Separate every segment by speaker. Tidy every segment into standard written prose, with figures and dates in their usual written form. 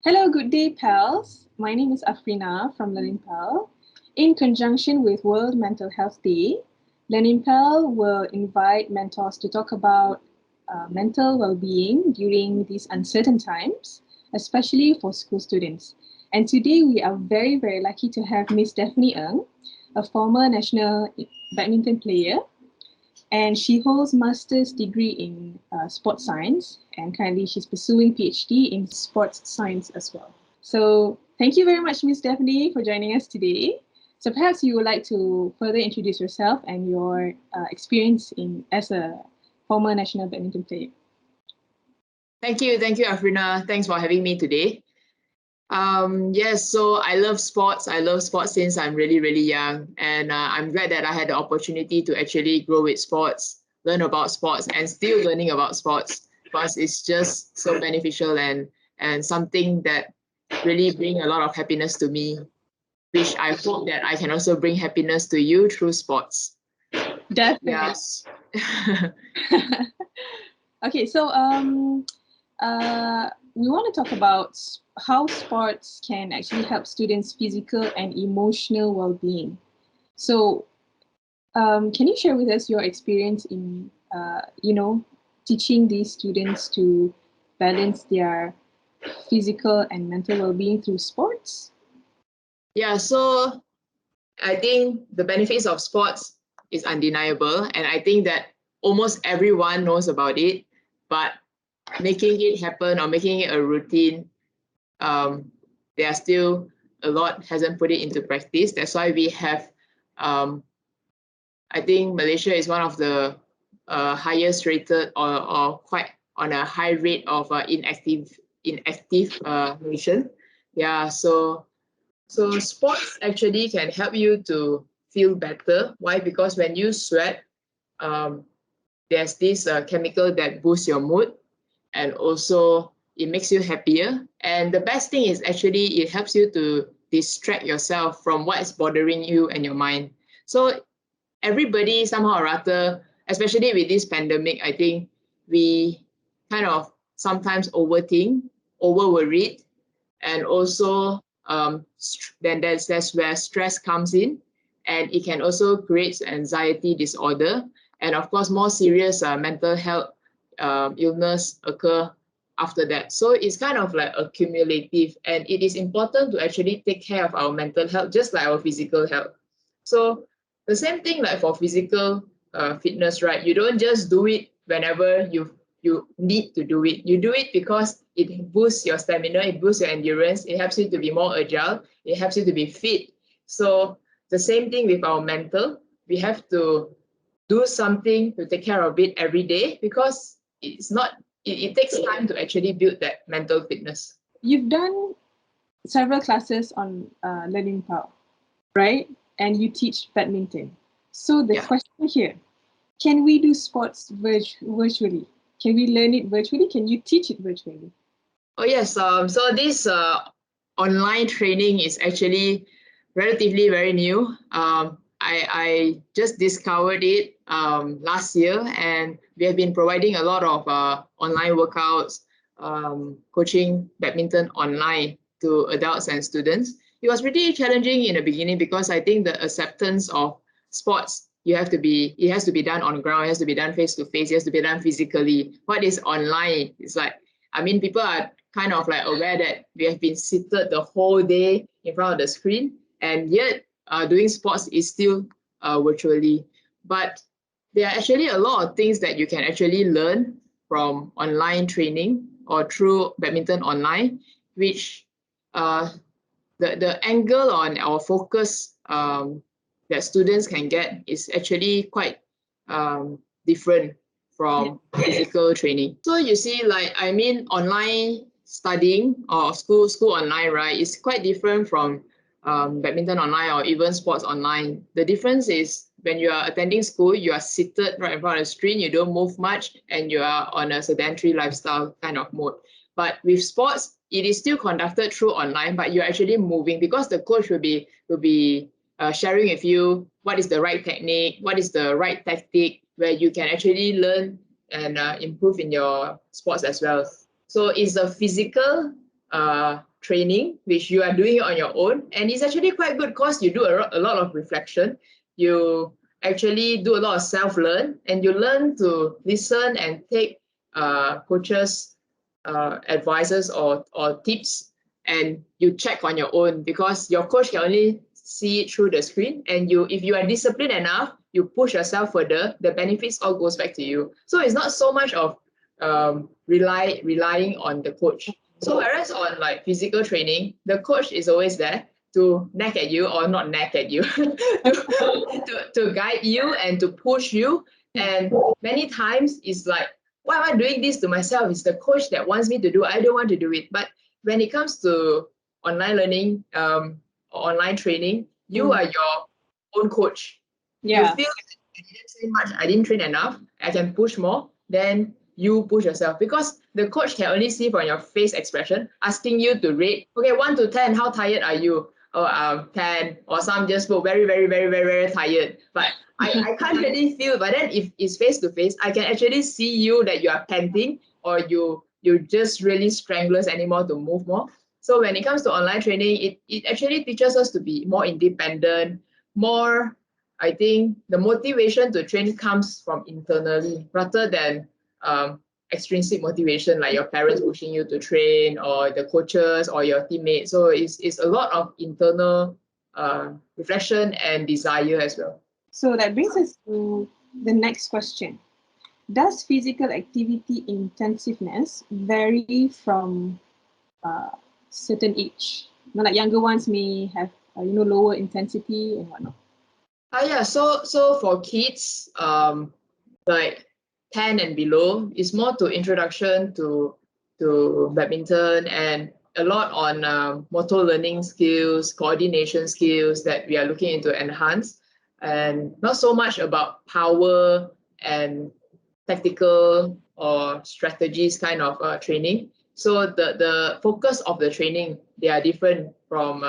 Speaker 1: Hello, good day, pals. My name is Afrina from LearninPal. In conjunction with World Mental Health Day, LearninPal will invite mentors to talk about mental well-being during these uncertain times, especially for school students. And today we are very, very lucky to have Miss Daphne Ng, a former national badminton player, and she holds master's degree in sports science, and currently she's pursuing PhD in sports science as well. So thank you very much, Ms. Daphne, for joining us today. So perhaps you would like to further introduce yourself and your experience as a former national badminton player.
Speaker 2: Thank you, Afrina. Thanks for having me today. Yes, so I love sports. I love sports since I'm really, really young. And I'm glad that I had the opportunity to actually grow with sports, learn about sports, and still learning about sports because it's just so beneficial and something that really bring a lot of happiness to me, which I hope that I can also bring happiness to you through sports.
Speaker 1: Definitely.
Speaker 2: Yes.
Speaker 1: Okay, so we want to talk about how sports can actually help students' physical and emotional well-being. So, can you share with us your experience in, teaching these students to balance their physical and mental well-being through sports?
Speaker 2: Yeah, so I think the benefits of sports is undeniable, and I think that almost everyone knows about it, but making it happen or making it a routine, there are still a lot hasn't put it into practice. That's why we have, I think Malaysia is one of the highest rated or quite on a high rate of inactive nation. Yeah, so sports actually can help you to feel better. Why? Because when you sweat, there's this chemical that boosts your mood, and also it makes you happier. And the best thing is actually it helps you to distract yourself from what is bothering you and your mind. So everybody somehow or other, especially with this pandemic, I think we kind of sometimes overthink, over worried, and also then that's where stress comes in, and it can also create anxiety disorder, and of course more serious mental health illness occur after that. So it's kind of like accumulative, and it is important to actually take care of our mental health just like our physical health. So the same thing like for physical fitness, right? You don't just do it whenever you need to do it. You do it because it boosts your stamina, it boosts your endurance, it helps you to be more agile, it helps you to be fit. So the same thing with our mental. We have to do something to take care of it every day because it takes time to actually build that mental fitness.
Speaker 1: You've done several classes on LearninPal, right? And you teach badminton. So the question here, can we do sports virtually? Can we learn it virtually? Can you teach it virtually?
Speaker 2: Oh yes, so this online training is actually relatively very new. I just discovered it last year, and we have been providing a lot of online workouts, coaching badminton online to adults and students. It was pretty challenging in the beginning because I think the acceptance of sports, it has to be done on ground, it has to be done face to face, it has to be done physically. What is online? It's like, I mean, people are kind of like aware that we have been seated the whole day in front of the screen, and yet doing sports is still virtually. But there are actually a lot of things that you can actually learn from online training or through badminton online, which the angle on our focus that students can get is actually quite different from physical training. So you see, like, I mean, online studying or school online, right, is quite different from badminton online or even sports online. The difference is when you are attending school, you are seated right in front of the screen, you don't move much, and you are on a sedentary lifestyle kind of mode. But with sports, it is still conducted through online, but you're actually moving because the coach will be sharing with you what is the right technique, what is the right tactic, where you can actually learn and improve in your sports as well. So it's a physical training, which you are doing it on your own. And it's actually quite good because you do a lot of reflection. You actually do a lot of self-learn, and you learn to listen and take coaches' advices or tips, and you check on your own because your coach can only see it through the screen. And if you are disciplined enough, you push yourself further, the benefits all goes back to you. So it's not so much of relying on the coach. So whereas on like physical training, the coach is always there to nag at you, or not nag at you, to guide you and to push you. And many times it's like, why am I doing this to myself? It's the coach that wants me to do. I don't want to do it. But when it comes to online learning, or online training, you are your own coach. You feel I didn't train much, I didn't train enough, I can push more, then you push yourself, because the coach can only see from your face expression, asking you to rate, okay, 1 to 10, how tired are you? Oh, 10, or some just go very, very, very, very, very tired. But I can't really feel. But then if it's face to face, I can actually see you that you are panting, or you just really strenuous anymore to move more. So when it comes to online training, it actually teaches us to be more independent, more, I think the motivation to train comes from internally rather than extrinsic motivation, like your parents pushing you to train, or the coaches, or your teammates. So it's a lot of internal reflection and desire as well.
Speaker 1: So that brings us to the next question. Does physical activity intensiveness vary from certain age? Like younger ones may have lower intensity and whatnot.
Speaker 2: Yeah. So for kids, like 10 and below, is more to introduction to badminton, and a lot on motor learning skills, coordination skills that we are looking into enhance, and not so much about power and tactical or strategies kind of training. So the focus of the training, they are different from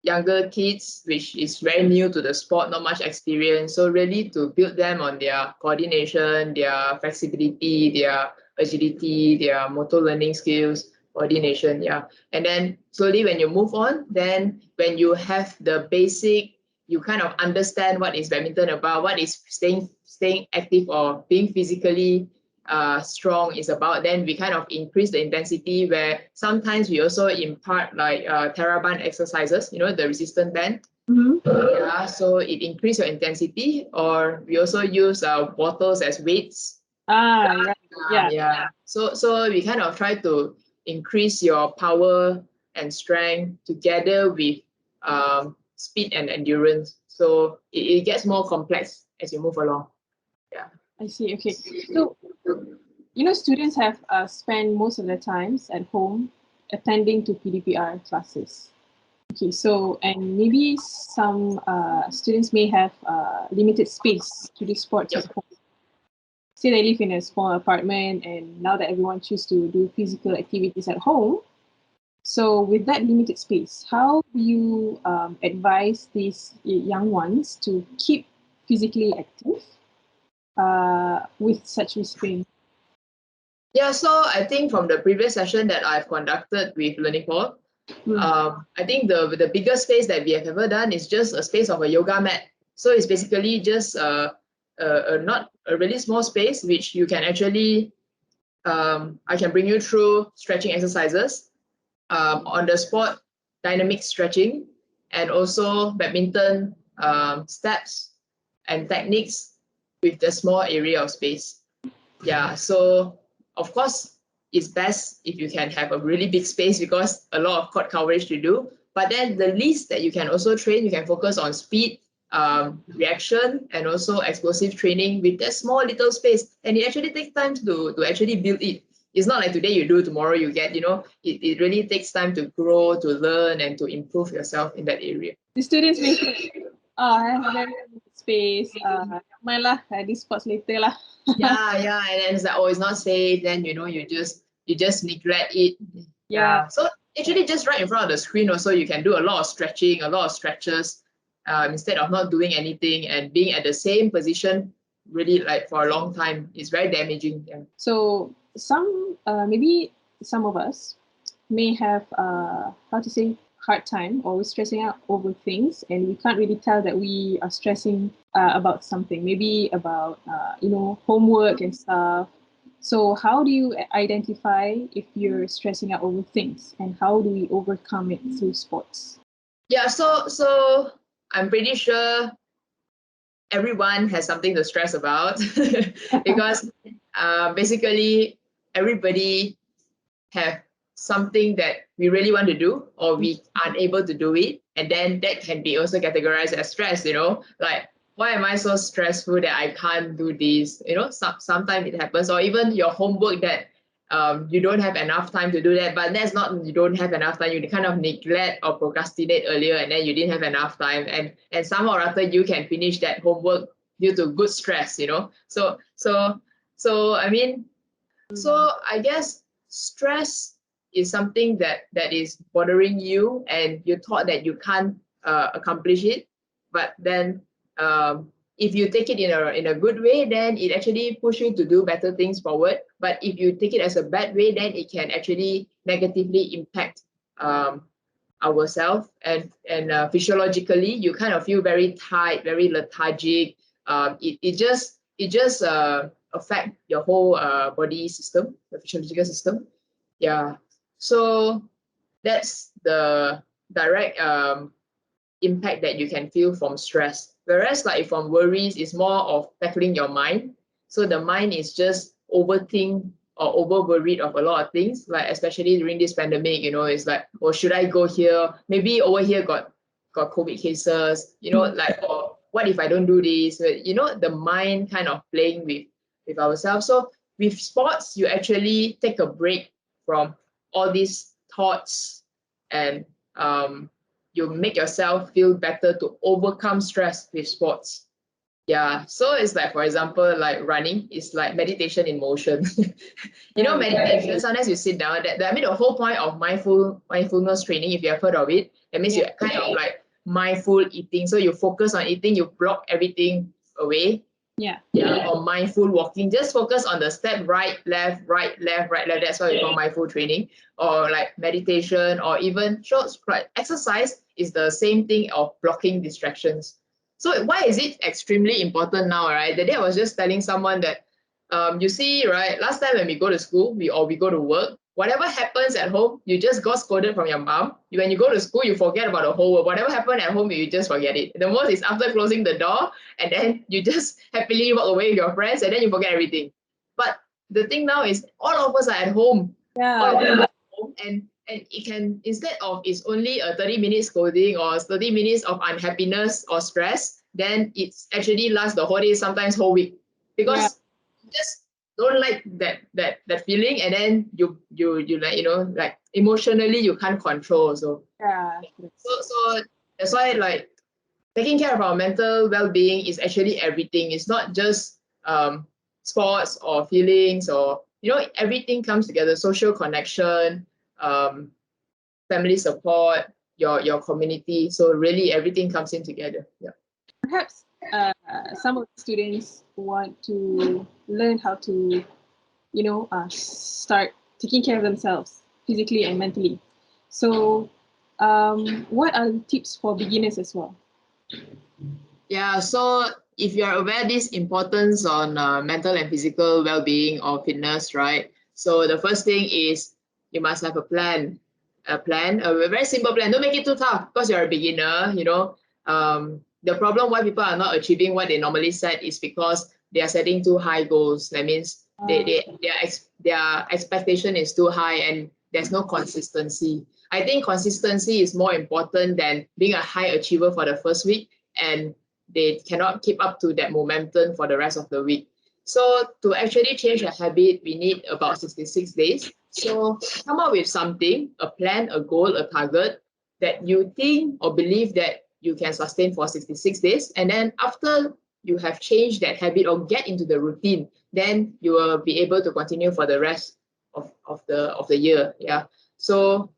Speaker 2: younger kids, which is very new to the sport, not much experience. So really to build them on their coordination, their flexibility, their agility, their motor learning skills, coordination, yeah. And then slowly when you move on, then when you have the basic, you kind of understand what is badminton about, what is staying active or being physically strong is about, then we kind of increase the intensity, where sometimes we also impart like TheraBand exercises, the resistance band. Yeah, so it increase your intensity, or we also use bottles as weights. Yeah. So we kind of try to increase your power and strength together with speed and endurance. So it gets more complex as you move along. Yeah.
Speaker 1: I see. Okay. So, students have spent most of their times at home attending to PDPR classes. Okay, so, and maybe some students may have limited space to do sports at home. Say they live in a small apartment, and now that everyone chooses to do physical activities at home, so with that limited space, how do you advise these young ones to keep physically active with such restraint?
Speaker 2: Yeah, so I think from the previous session that I've conducted with LearninPal, I think the biggest space that we have ever done is just a space of a yoga mat. So it's basically just not a really small space, which you can actually, I can bring you through stretching exercises, on the spot, dynamic stretching, and also badminton steps and techniques with the small area of space. Yeah, so of course, it's best if you can have a really big space, because a lot of court coverage to do. But then the least that you can also train, you can focus on speed, reaction, and also explosive training with that small little space. And it actually takes time to actually build it. It's not like today you do, tomorrow you get, it really takes time to grow, to learn, and to improve yourself in that area.
Speaker 1: The students may say, I have very limited space. Mind lah, I do sports later lah.
Speaker 2: Yeah, and then it's like, it's not safe. Then you just neglect it. Yeah. So actually, just right in front of the screen, also you can do a lot of stretching, a lot of stretches, instead of not doing anything and being at the same position really like for a long time. It's very damaging. Yeah.
Speaker 1: So maybe some of us may have how to say hard time or stressing out over things, and we can't really tell that we are stressing about something, maybe about homework and stuff. So how do you identify if you're stressing out over things, and how do we overcome it through sports?
Speaker 2: Yeah, so I'm pretty sure everyone has something to stress about because basically everybody have something that we really want to do or we aren't able to do it, and then that can be also categorized as stress, like why am I so stressful that I can't do this, sometimes it happens, or even your homework that you don't have enough time to do that, but that's not you don't have enough time, you kind of neglect or procrastinate earlier and then you didn't have enough time, and somehow or other you can finish that homework due to good stress, so I mean, so I guess stress is something that is bothering you and you thought that you can't accomplish it, but then if you take it in a good way, then it actually push you to do better things forward. But if you take it as a bad way, then it can actually negatively impact ourselves, and physiologically you kind of feel very tired, very lethargic. It just affect your whole body system, the physiological system. Yeah. So that's the direct impact that you can feel from stress. Whereas like from worries, it's more of tackling your mind. So the mind is just overthink or over worried of a lot of things, like especially during this pandemic, it's like, oh, should I go here? Maybe over here got COVID cases, like, or what if I don't do this? The mind kind of playing with ourselves. So with sports, you actually take a break from all these thoughts, and you make yourself feel better to overcome stress with sports. Yeah, so it's like, for example, like running is like meditation in motion. Meditation, sometimes you sit down, I mean the whole point of mindfulness training, if you have heard of it, that means you kind of like mindful eating, so you focus on eating, you block everything away.
Speaker 1: Yeah.
Speaker 2: Or mindful walking, just focus on the step, right, left, right, left, right, left. That's why we call mindful training. Or like meditation, or even short exercise is the same thing of blocking distractions. So why is it extremely important now, right? The day I was just telling someone that you see, right, last time when we go to school, we go to work, whatever happens at home, you just got scolded from your mom. When you go to school, you forget about the whole world. Whatever happened at home, you just forget it. The most is after closing the door, and then you just happily walk away with your friends, and then you forget everything. But the thing now is all of us are at home. All of us are at home, and it can, instead of it's only a 30-minute scolding or 30 minutes of unhappiness or stress, then it's actually lasts the whole day, sometimes whole week. Because just don't like that feeling, and then you like, like emotionally you can't control. So so that's why, like, taking care of our mental well-being is actually everything. It's not just sports or feelings, or everything comes together. Social connection, um, family support, your community. So really everything comes in together. Yeah.
Speaker 1: Perhaps some of the students want to learn how to, start taking care of themselves physically and mentally. So, what are the tips for beginners as well?
Speaker 2: Yeah, so if you are aware this importance on mental and physical well-being or fitness, right? So the first thing is you must have a plan, a very simple plan. Don't make it too tough because you're a beginner. The problem why people are not achieving what they normally set is because they are setting too high goals. That means their expectation is too high and there's no consistency. I think consistency is more important than being a high achiever for the first week and they cannot keep up to that momentum for the rest of the week. So to actually change a habit, we need about 66 days. So come up with something, a plan, a goal, a target that you think or believe that you can sustain for 66 days. And then after you have changed that habit or get into the routine, then you will be able to continue for the rest of the year. Yeah. So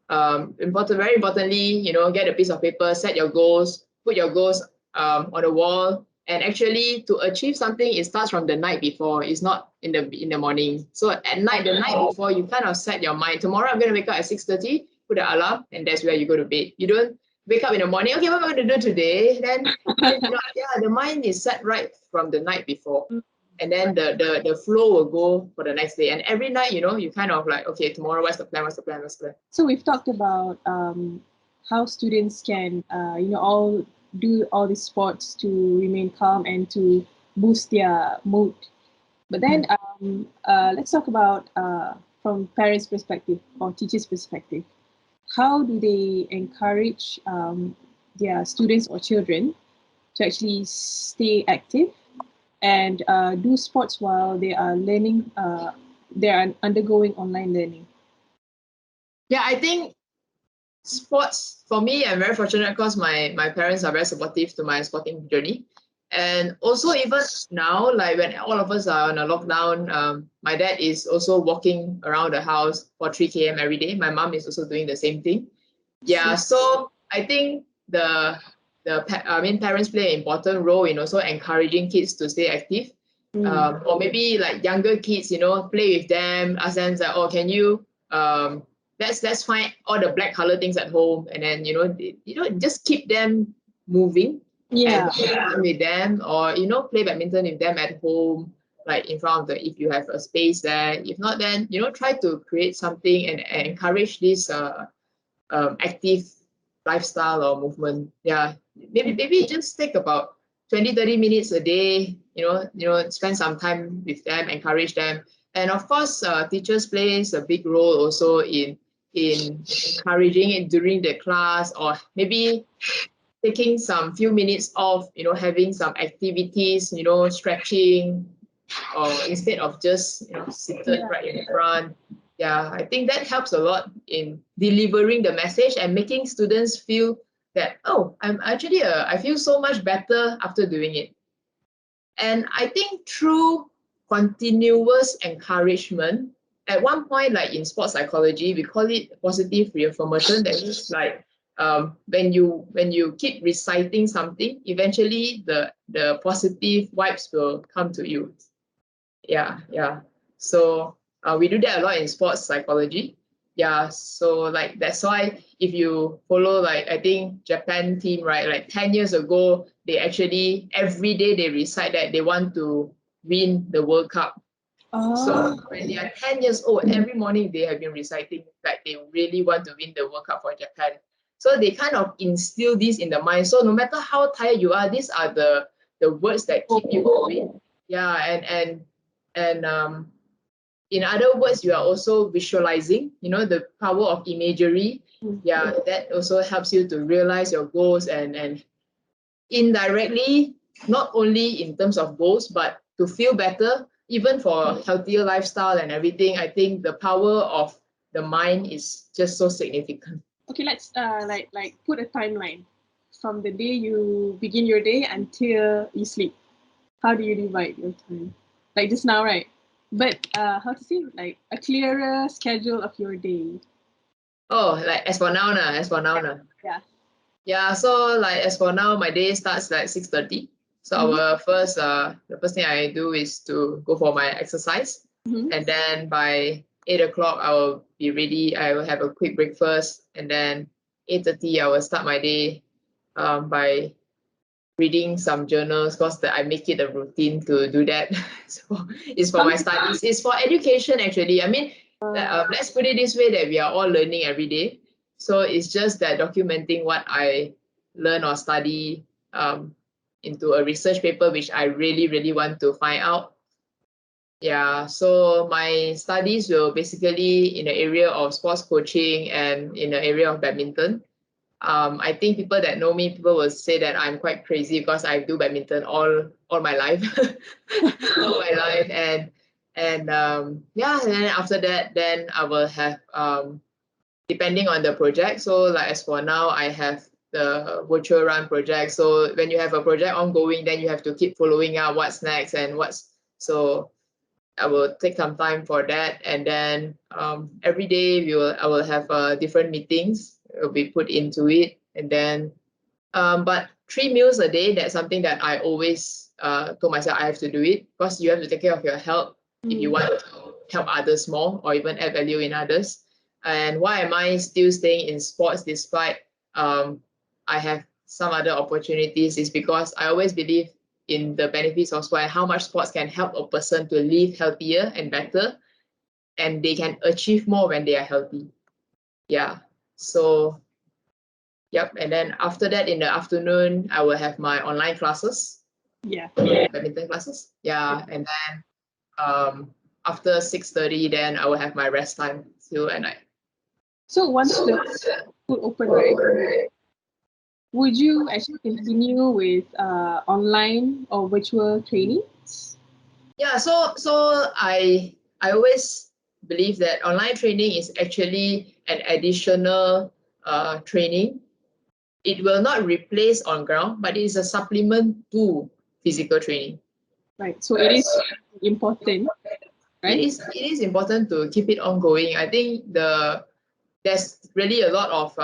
Speaker 2: very importantly, get a piece of paper, set your goals, put your goals on the wall, And actually, to achieve something, it starts from the night before. It's not in the morning. So at night, the night before, you kind of set your mind. Tomorrow, I'm going to wake up at 6:30. Put an alarm, and that's where you go to bed. You don't wake up in the morning. Okay, what am I going to do today? Then the mind is set right from the night before, and then the flow will go for the next day. And every night, you kind of like, okay, tomorrow, what's the plan? What's the plan? What's the plan?
Speaker 1: So we've talked about how students can, all do all these sports to remain calm and to boost their mood. But then let's talk about from parents' perspective or teachers' perspective. How do they encourage their students or children to actually stay active and do sports while they are learning, they are undergoing online learning?
Speaker 2: Yeah, I think sports, for me, I'm very fortunate because my parents are very supportive to my sporting journey. And also even now, like when all of us are on a lockdown, my dad is also walking around the house for 3 km every day. My mom is also doing the same thing. Yeah, so I think parents play an important role in also encouraging kids to stay active. Or maybe like younger kids, play with them, ask them like, oh, can you let's find all the black color things at home, and then just keep them moving.
Speaker 1: Yeah.
Speaker 2: And with them, or play badminton with them at home, like in front of if you have a space there. If not, then try to create something and encourage this active lifestyle or movement. Yeah, maybe just take about 20-30 minutes a day. Spend some time with them, encourage them. And of course, teachers plays a big role also in encouraging it during the class, or maybe taking some few minutes off, having some activities, stretching, or instead of just seated right in front. Yeah, I think that helps a lot in delivering the message and making students feel that, oh, I feel so much better after doing it. And I think through continuous encouragement, at one point, like in sports psychology, we call it positive reaffirmation. That means like when you keep reciting something, eventually the positive vibes will come to you. Yeah. So we do that a lot in sports psychology. Yeah, so like that's why if you follow, like I think Japan team, right, like 10 years ago, they actually every day they recite that they want to win the World Cup. So when they are 10 years old, every morning they have been reciting that they really want to win the World Cup for Japan. So they kind of instill this in the mind. So no matter how tired you are, these are the words that keep you going. Yeah, and in other words, you are also visualizing, the power of imagery. Yeah, that also helps you to realize your goals, and indirectly, not only in terms of goals, but to feel better, even for healthier lifestyle and everything. I think the power of the mind is just so significant.
Speaker 1: Okay, let's like put a timeline from the day you begin your day until you sleep. How do you divide your time? Like just now, right? But how to say, like a clearer schedule of your day.
Speaker 2: Oh, like as for now,
Speaker 1: Yeah.
Speaker 2: Yeah, so like as for now, my day starts like 6:30. So the first thing I do is to go for my exercise. And then by 8 o'clock, I will be ready. I will have a quick breakfast, and then 8:30, I will start my day by reading some journals, because I make it a routine to do that. So it's for my studies. It's for education, actually. I mean, let's put it this way, that we are all learning every day. So it's just that documenting what I learn or study into a research paper, which I really, really want to find out. Yeah, so my studies will basically in the area of sports coaching and in the area of badminton. I think people that know me, people will say that I'm quite crazy because I do badminton all my life, all my life, and yeah. And then after that, then I will have depending on the project. So like as for now, I have the virtual run project. So when you have a project ongoing, then you have to keep following up what's next and what's so. I will take some time for that, and then every day I will have different meetings will be put into it, and then but 3 meals a day, that's something that I always told myself I have to do it, because you have to take care of your health if you want to help others more or even add value in others. And why am I still staying in sports despite I have some other opportunities, is because I always believe in the benefits of sport and how much sports can help a person to live healthier and better, and they can achieve more when they are healthy. Yeah. So yep. And then after that, in the afternoon, I will have my online classes.
Speaker 1: Yeah.
Speaker 2: Badminton classes. Yeah. And then after 6:30, then I will have my rest time till at night.
Speaker 1: So once the school open, right, would you actually continue with online or virtual trainings?
Speaker 2: Yeah. So I always believe that online training is actually an additional training. It will not replace on ground, but it is a supplement to physical training.
Speaker 1: Right. So it is important, right?
Speaker 2: It is important to keep it ongoing. I think there's really a lot of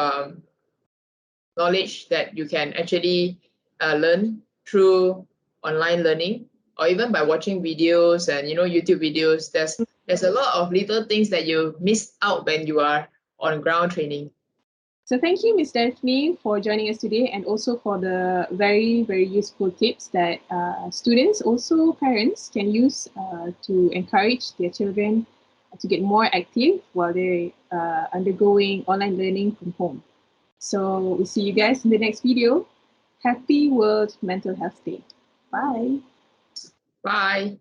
Speaker 2: knowledge that you can actually learn through online learning, or even by watching videos and YouTube videos. There's a lot of little things that you miss out when you are on ground training.
Speaker 1: So thank you, Ms. Daphne, for joining us today, and also for the very, very useful tips that students, also parents, can use to encourage their children to get more active while they're undergoing online learning from home. So we'll see you guys in the next video. Happy World Mental Health Day. Bye.
Speaker 2: Bye.